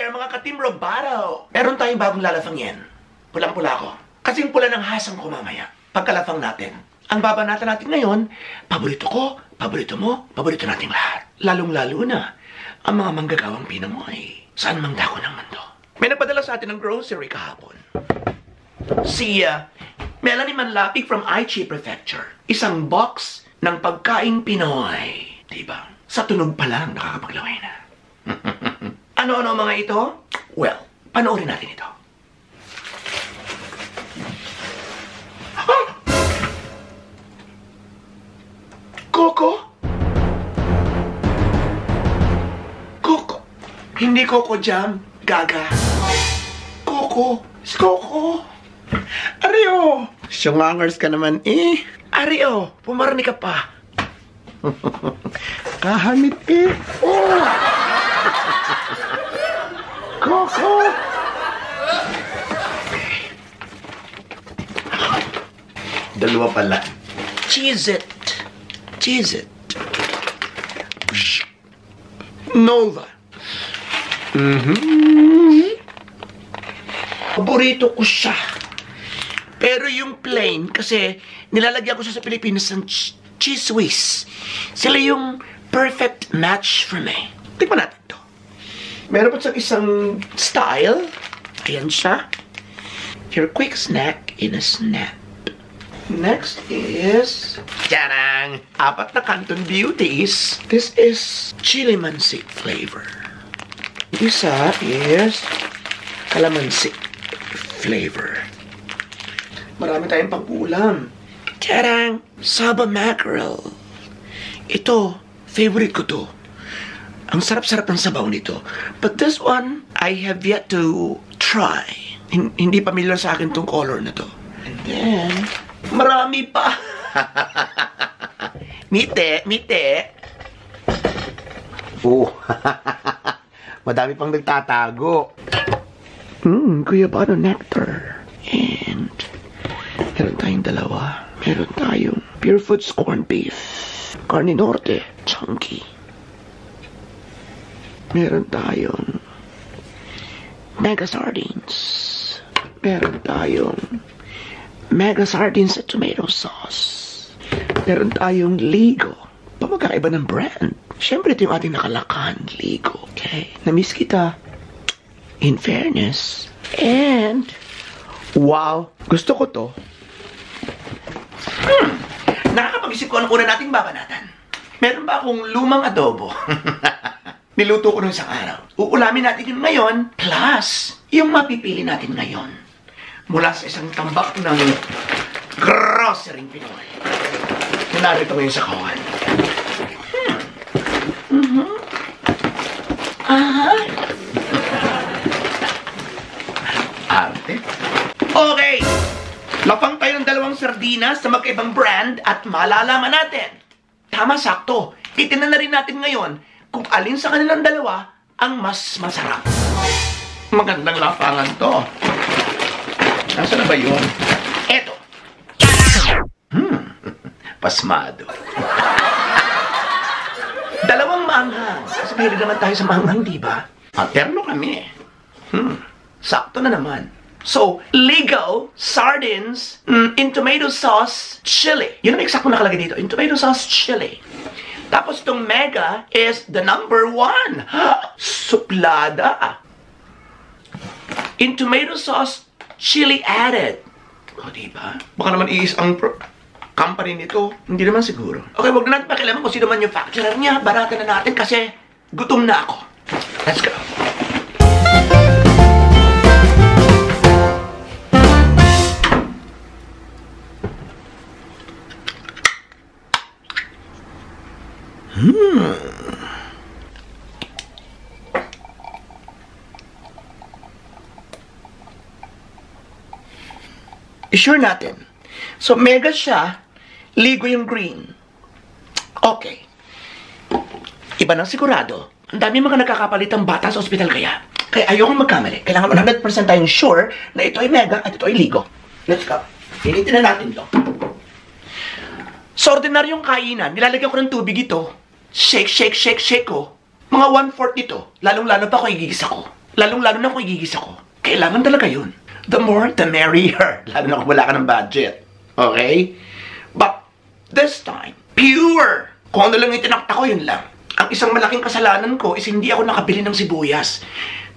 there, mga ka-Team Robato! Meron tayong bagong lalafang yan. Pulang-pula ko. Kasing pula ng hasang ko mamaya. Pagkalafang natin. Ang babanatan natin ngayon, paborito ko, paborito mo, paborito nating lahat. Lalong-lalo na, ang mga manggagawang Pinoy. Saan mang dako ng mundo. May nagpadala sa atin ng grocery kahapon. Si Melanie Manlapig from Aichi Prefecture. Isang box ng pagkaing Pinoy. Diba? Sa tunog pa lang, nakakapaglaway na. Ano-ano mga ito? Well, panoorin natin ito. Coco? Coco? Hindi Coco Jam, Gaga. Coco. Coco. Ario. Syungangers ka naman eh. Ario, pumarni ka pa. Kahamit eh. Oh. Coco. Dalawa pala. Cheese it. Cheese it. Nova. Paborito ko siya. Pero yung plain, kasi nilalagyan ko siya sa Pilipinas ng cheese whiz. Sila yung perfect match for me. Tingnan natin to. Meron pa siyang isang style. Ayan siya. Your quick snack in a snap. Next is... Tadang! 4 na Canton Beauties. This is chili mansi flavor. Isa is calamansi flavor. Marami tayong pang-ulam. Tadang! Saba mackerel. Ito, favorite ko to. Ang sarap-sarap ng sabaw nito. But this one, I have yet to try. Hindi familiar sa akin tong color na to. And then... marami pa. Mite, mite. Oh. Madami pang nagtatago. Kuya Bano nectar. And meron tayong dalawa. Meron tayong Pure Foods corned beef. Carne Norte, chunky. Meron tayong mega sardines. Meron tayong mega sardines at tomato sauce. Meron tayong Ligo. Pamagkaiba ng brand. Siyempre, ito yung ating nakalakan, Ligo. Okay? Namiss kita. In fairness. And, wow, gusto ko to. Nakakapag-isip ko anong una nating babanatan. Meron ba akong lumang adobo? Niluto ko nung isang araw. Uulamin natin yun ngayon, plus, yung mapipili natin ngayon. Mula sa isang tambak ng grocery Pinoy. Narito ngayon sa kawan. Arte. Okay. Lapang tayo ng 2 sardinas sa magkaibang brand at malalaman natin. Tama, sakto. Itinan na rin natin ngayon kung alin sa kanilang dalawa ang mas masarap. Magandang lapangan to. Nasaan na ba yun? Eto. Pasmado. 2 manghang. Kasi mahilig naman tayo sa manghang, di ba? Materno kami. Sakto na naman. So, Ligo, sardines, in tomato sauce, chili. Yun ang eksakto nakalagay dito. In tomato sauce, chili. Tapos itong mega is the number 1. Suplada. In tomato sauce, chili added. O, diba? Baka naman ang company nito. Hindi naman siguro. Okay, wag na natin pakialaman kung sino man yung facturer niya. Baratan na natin kasi gutom na ako. Let's go. I-sure natin. So, mega siya. Ligo yung green. Okay. Iba nang sigurado. Ang dami mga nakakapalitang bata sa ospital kaya. Kaya ayokong magkamali. Kailangan 100% tayong sure na ito ay mega at ito ay ligo. Let's go. Pilitin na natin to. Sa ordinaryong kainan, nilalagyan ko ng tubig ito. Shake, shake, shake, shake ko. Mga 1/4 nito. Lalong-lalo pa kung igigisa ko. Lalong-lalo na kung igigisa ko. Kailangan talaga yun. The more, the merrier. Lalo na kung wala ka ng budget. Okay? But, this time, pure. Kung ano lang yung tinakta ko, yun lang. Ang isang malaking kasalanan ko is hindi ako nakabili ng sibuyas.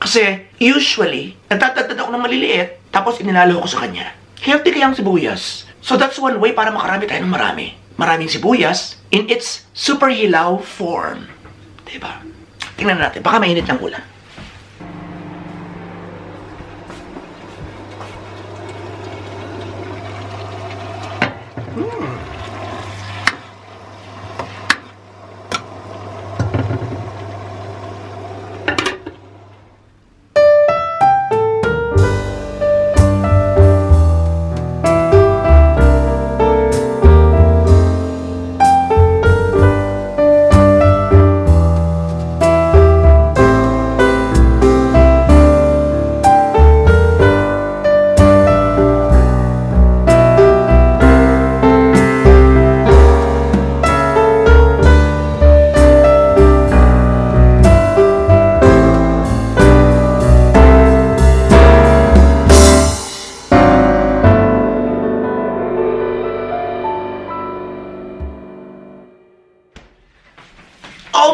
Kasi, usually, nagtatagtad ako ng maliliit, tapos ininalo ko sa kanya. Healthy kaya ang sibuyas. So, that's one way para makarami tayo ng marami. Maraming sibuyas in its super hilaw form. Diba? Tingnan natin. Baka mainit ng ulan.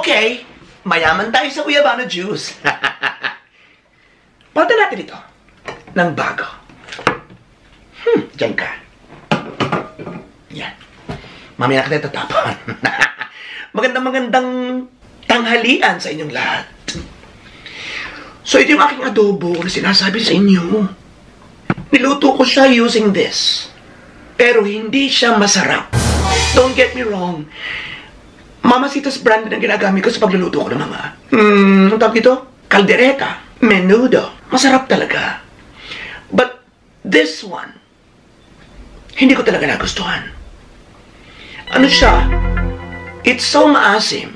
Okay, mayaman tayo sa guyabano juice. Pata natin ito ng bago. Diyan ka. Yan. Mamaya ka na tatapon. Magandang tanghalian sa inyong lahat. So ito yung aking adobo na sinasabi sa inyo. Niluto ko siya using this. Pero hindi siya masarap. Don't get me wrong. Mamacita's brand ang ginagamit ko sa pagluluto ko ng mga, ang tawag dito? Caldereta, menudo. Masarap talaga. But this one, hindi ko talaga nagustuhan. Ano siya? It's so maasim.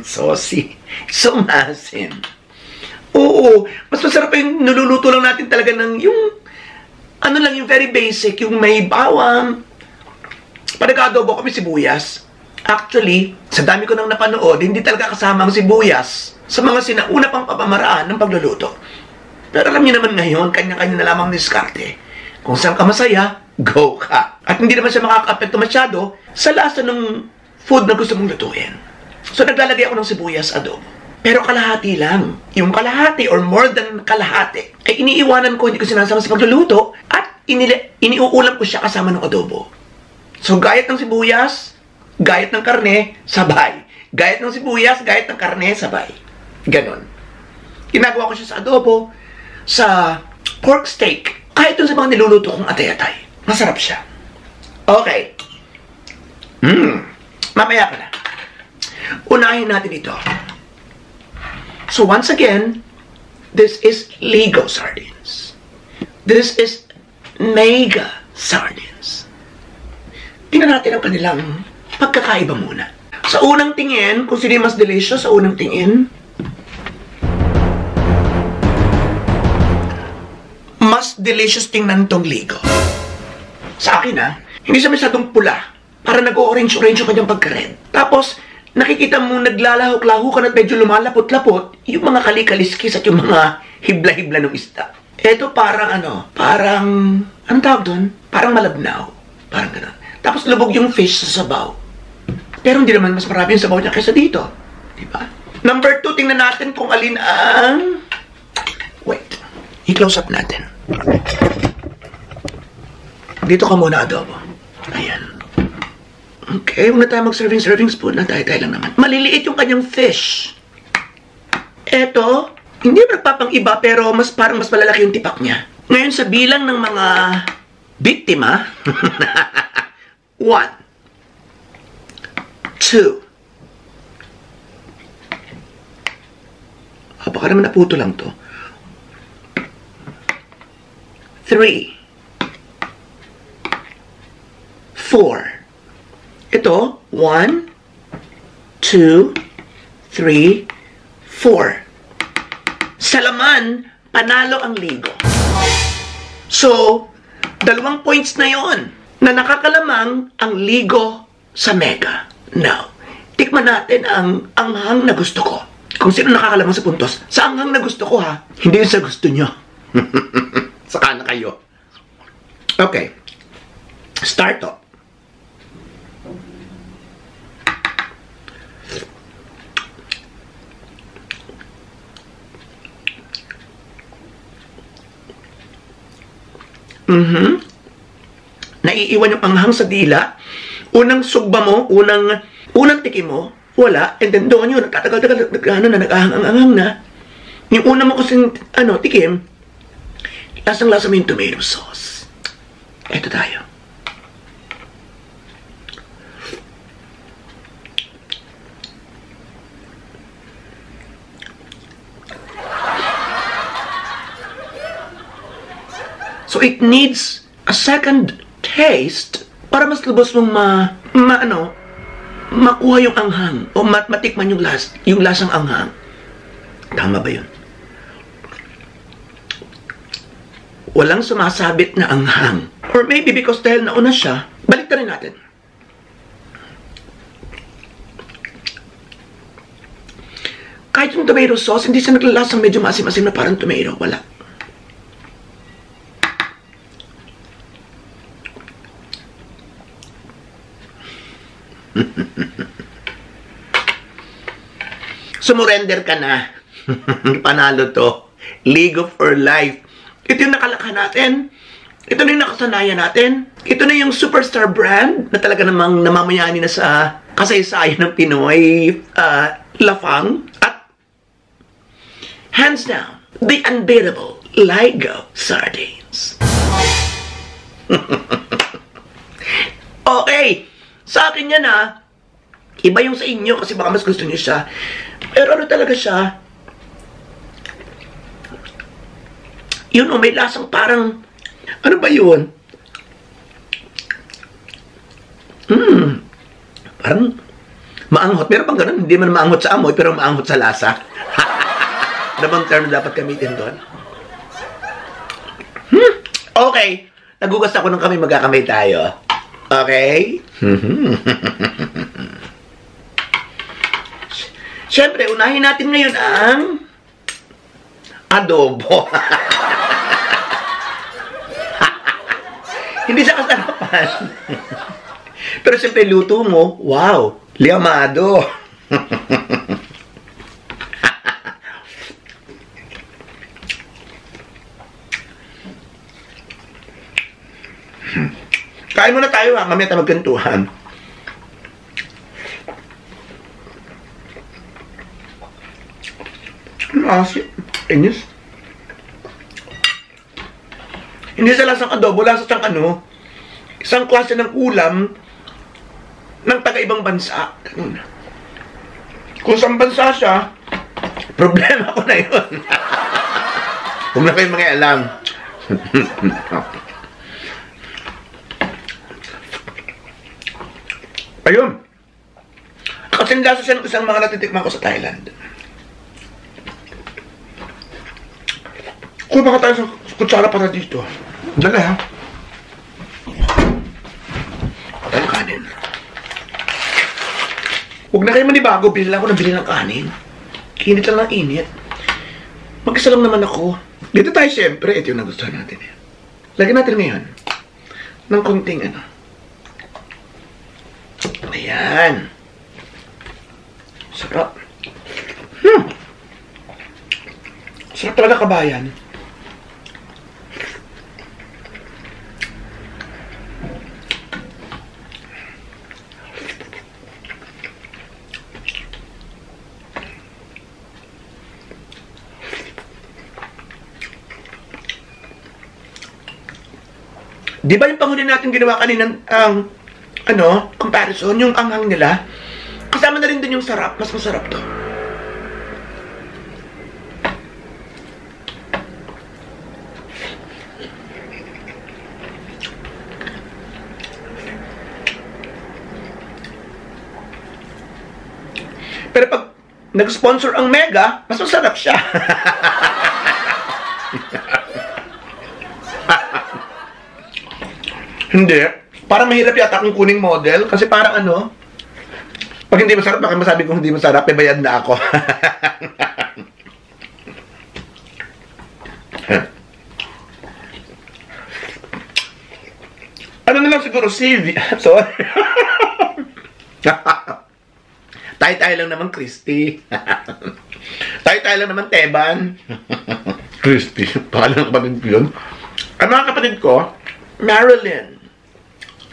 Saucy. So maasim. Oo, mas masarap yung niluluto lang natin talaga ng yung, ano lang, yung very basic, yung may bawang. Pag nag-adobo kami sibuyas, actually, sa dami ko nang napanood, hindi talaga kasama ang sibuyas sa mga sinauna pang papamaraan ng pagluluto. Pero alam niyo naman ngayon, kanya-kanya na lamang diskarte. Kung saan ka masaya, go ka. At hindi naman siya makaka-apekto masyado sa lasa ng food na gusto mong lutuin. So naglalagay ako ng sibuyas adobo. Pero kalahati lang. Yung kalahati or more than kalahati ay iniiwanan ko, hindi ko sinasama sa pagluluto at iniuulam ko siya kasama ng adobo. So gayat ng sibuyas, gayat ng karne, sabay. Gayat ng sibuyas, gayat ng karne, sabay. Ganon. Ginagawa ko siya sa adobo, sa pork steak, kahit dun sa mga niluluto kong atay-atay. Masarap siya. Okay. Mamaya ka na. Unahin natin ito. So once again, this is Lego sardines. This is mega sardines. Tingnan natin ang kanilang pagkakaiba muna. Sa unang tingin, kung sino mas delicious sa unang tingin, mas delicious tingnan tong Lego. Sa akin hindi siya masyadong pula. Para nag-orange-orange yung kanyang pagka-red. Tapos, nakikita mo naglalahok-lahukan at medyo lumalapot-lapot yung mga kalikaliskis at yung mga hibla-hibla ng isda. Ito parang anong tawag doon? Parang malabnaw. Parang gano'n. Tapos lubog yung fish sa sabaw. Pero hindi naman mas marami yung sabaw niya kaysa dito. Diba? Number 2, tingnan natin kung alin ang... Wait. I-close up natin. Dito ka muna, adobo. Ayan. Okay, huwag na tayo mag-serving spoon na tayo lang naman. Maliliit yung kanyang fish. Eto, hindi nagpapang-iba pero parang mas malalaki yung tipak niya. Ngayon sa bilang ng mga biktima, 1, 2. Baka naman naputo lang to. 3, 4. Ito, 1, 2, 3, 4. Sa laman, panalo ang Lego. So, 2 points na yon na nakakalamang ang Lego sa Mega. Now, tikman natin ang anghang na gusto ko. Kung sino nakakalamang sa puntos, sa anghang na gusto ko ha, hindi yun sa gusto nyo. Saka na kayo. Okay. Start to. Naiiwan yung anghang sa dila. Unang sugba mo, unang tikim mo, wala. And then doon yun, nagtatagal-tagal, nag-ahang-anghang na. Yung una mo kasing, tikim, lasang-lasa mo yung tomato sauce. Eto tayo. So it needs a second taste para mas lubos mong makuha yung anghang o matikman yung lasang anghang. Tama ba yun? Walang sumasabit na anghang. Or maybe because dahil nauna siya, balik na rin natin. Kahit yung tomato sauce, hindi siya naglalasang medyo masim-masim na parang tomato. Wala. Sumurrender ka na. Panalo to. League of our life. Ito yung nakalakha natin. Ito na yung nakasanayan natin. Ito na yung superstar brand na talaga namang namamayani na sa kasaysayan ng Pinoy lafang. At hands down, the unbeatable Ligo sardines. Okay. Sa akin yan iba yung sa inyo kasi baka mas gusto niyo siya. Pero talaga siya? Yun may lasang parang, ano ba yun? Parang maanghot. Meron bang ganun? Hindi man maanghot sa amoy, pero maanghot sa lasa. Ano bang term na dapat gamitin doon? Okay. Nagugas ako ng kamay, magkakamay tayo. Okay? Siyempre, unahin natin ngayon ang adobo. Hindi siya kasarapan. Pero siyempre, luto mo, wow, liamado. Kain muna tayo mamaya tayo magkantuhan. Asin. Inis. Hindi sa lasang adobo, lasa siyang isang klase ng ulam ng taga-ibang bansa. Ganun. Kung saan bansa siya, problema ko na yun. Huwag na kayong mangialam. Ayun. Kasi lasa siya ng isang mga natitikman ko sa Thailand. Kuha baka tayo sa kutsara para dito. Dali ha. Tayo kanin. Huwag na kayo manibago. Bili lang ako ng bili ng kanin. Init lang ng init. Mag-isa lang naman ako. Dito tayo siyempre. Ito yung nagustuhan natin. Lagyan natin ngayon ng konting Ayan. Sarap. Sarap talaga, kabayan. Di ba yung panghuli natin ginawa kanina comparison, yung anghang nila, kasama na rin din yung sarap, mas masarap to. Pero pag nag-sponsor ang Mega, mas masarap siya. Hindi. Parang mahirap yata kung kuning model. Kasi parang Pag hindi masarap, baka masabi kong hindi masarap, may bayad na ako. Ano na lang siguro, Sylvia. Sorry. Tayo lang naman, Christy. Tayo lang naman, Teban. Christy. Pangalan ng kapatid ko yun. Ang mga kapatid ko, Marilyn.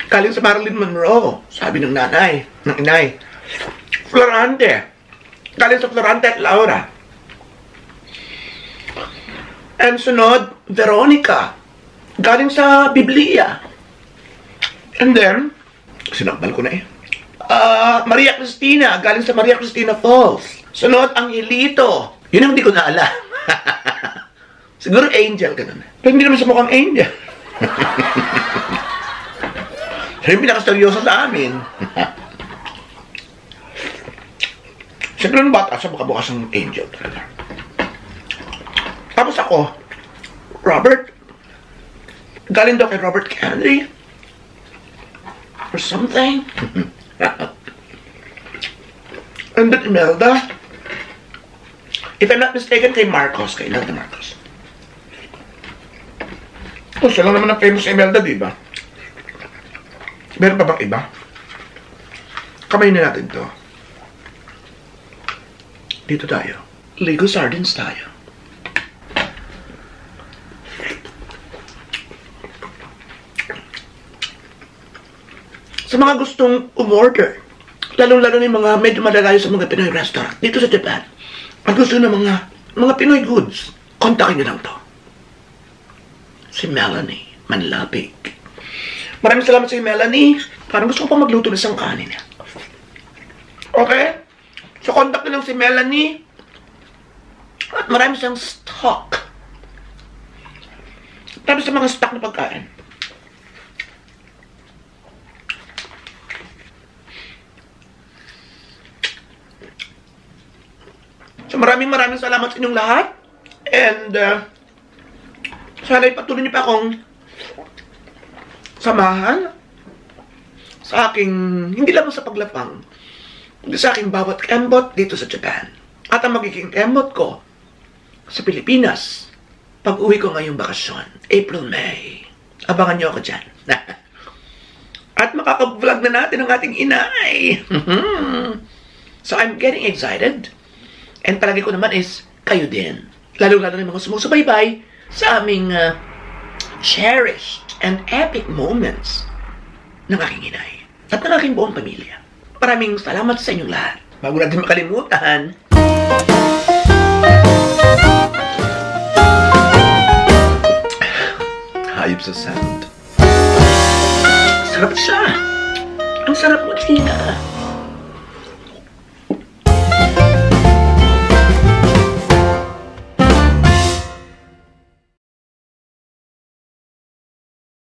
Galing sa Marilyn Monroe. Sabi ng nanay, ng inay. Florante. Galing sa Florante at Laura. And sunod, Veronica. Galing sa Biblia. And then, sinakbal ko na eh. Maria Cristina, galing sa Maria Cristina Falls. Sunod, Angelito. Yun ang hindi ko na alam. Siguro angel, ganun. Pero hindi naman sa mukhang angel. Siya yung pinakaseryoso sa amin. Siyempre nung bata, siya makabukas ng angel talaga. Tapos ako, Robert. Galing daw kay Robert Kennedy. Or something. And then Imelda. If I'm not mistaken, kay Marcos. Kay Imelda Marcos. Oh, siya lang naman ang famous Imelda, di ba? Meron pa bang iba? Kamay na natin to. Dito tayo. Lego sardines tayo. Sa mga gustong umorder, lalong-lalo na yung mga medyo malalayo sa mga Pinoy restaurant dito sa Japan, ang gusto ng mga Pinoy goods, kontakin nyo lang to. Si Melanie Manlapig. Maraming salamat sa Melanie. Parang gusto ko pa magluto ng isang kanin. Okay? So, contact nyo lang si Melanie. At marami siyang stock. Tapos sa mga stock na pagkain. So maraming salamat sa inyong lahat. And sana ipatuloy niyo pa akong samahan sa aking, hindi lang sa paglapang, kundi sa aking bawat kembot dito sa Japan. At ang magiging kembot ko sa Pilipinas, pag uwi ko ngayong bakasyon, April, May. Abangan niyo ako dyan. At makaka-vlog na natin ang ating inay. So I'm getting excited. And palagi ko naman is, kayo din. Lalo-lalo na yung mga sumusubaybay sa aming cherished and epic moments ng aking inay at ng aking buong pamilya. Maraming salamat sa inyong lahat. Bago natin makalimutan, hayop sa sound. Sarap siya. Ang sarap mo, Tina.